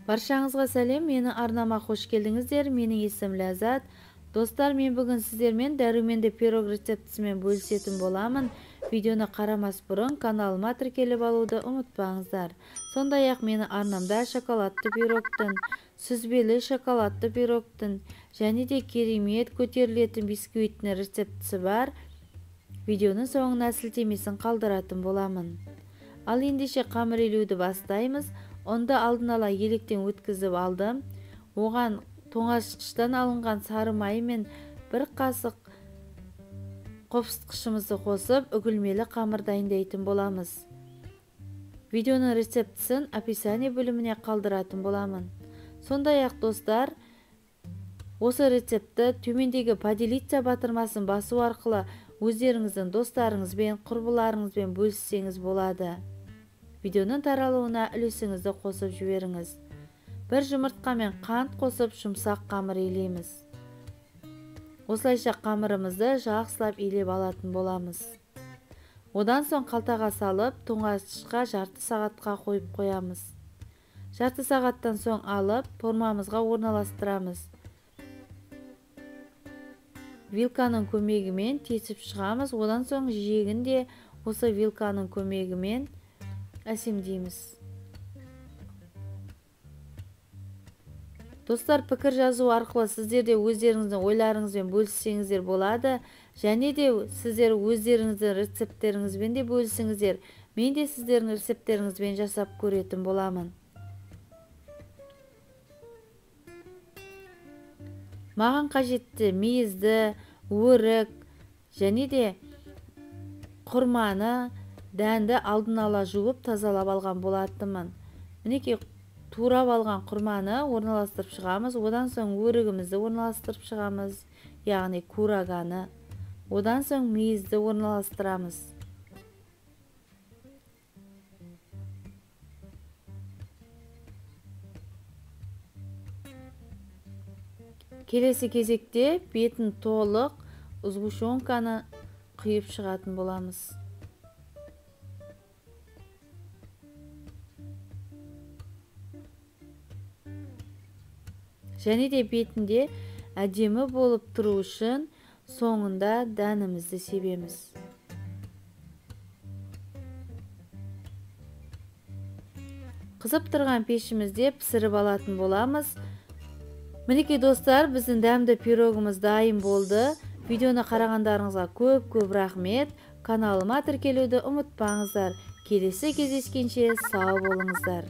Баршаңызға сәлем, мені арнама қош келдіңіздер. Менің есім Ләззат. Достар, мен бүгін сіздермен дәруменді пирог рецептісімен бөлісетін боламын. Видеоны қарамас бұрын каналыма тіркеліп алуды ұмытпаңыздар. Сондай-ақ мені арнамда шоколадты пирогтың, сүзбелі шоколадты пирогтың және де керемет көтерілетін бисквиттің рецептісі бар. Видеоның соңына сілтемесін қалдыратын боламын. Ал ендеше қамыр илеуді бастаймыз. Онда алдын ала електен өткізіп алдым. Оған тоңазытқыштан алынған сары май мен бір қасық қопсытқышымызды қосып, үгілмелі қамыр дайындайтын боламыз. Видеоның рецептісін описание бөліміне қалдыратын боламын. Сондай-ақ достар, осы рецепті төмендегі поделиться батырмасын басу арқылы өздеріңіздің достарыңызбен, құрбыларыңызбен бөліссеңіз болады. Видеоның таралуына үлесіңізді қосып жіберіңіз. Бір жұмыртқа мен қант қосып жұмсақ қамыр илейміз. Осылайша қамырымызды жақсылап илеп алатын боламыз. Одан соң қалтаға салып, тоңазытқышқа жарты сағатқа қойып қоямыз. Жарты сағаттан соң алып, формамызға орналастырамыз. Вилканың көмегімен тесіп шығамыз. Одан соң жиегін де осы вилканың көмегімен әсемдейміз. Достар, пікір жазу арқылы сіздер де өздеріңіздің ойларыңызбен бөліссеңіздер болады. Және де сіздер өздеріңіздің рецептеріңізбен де бөлісіңіздер. Мен де сіздердің рецептеріңізбен жасап көретін боламын. Маған қажетті мейізді, өрік және де құрманы, дәнді алдын ала жуып тазалап алған болатынмын. Мінекей турап алған құрманы орналастырып шығамыз. Одан соң өрігімізді орналастырып шығамыз, яғни кураганы. Одан соң мейізді орналастырамыз. Келесі кезекте бетін толық сгущенканы құйып шығатын боламыз. Және де бетінде әдемі болып тұру үшін соңында дәнімізді себеміз. Қызып тұрған пешімізде пісіріп алатын боламыз. Мінекей достар, біздің дәмді пирогымыз дайын болды. Видеоны қарағандарыңызға көп рахмет. Каналыма тіркелуді ұмытпаңыздар. Келесі кездескенше сау болыңыздар.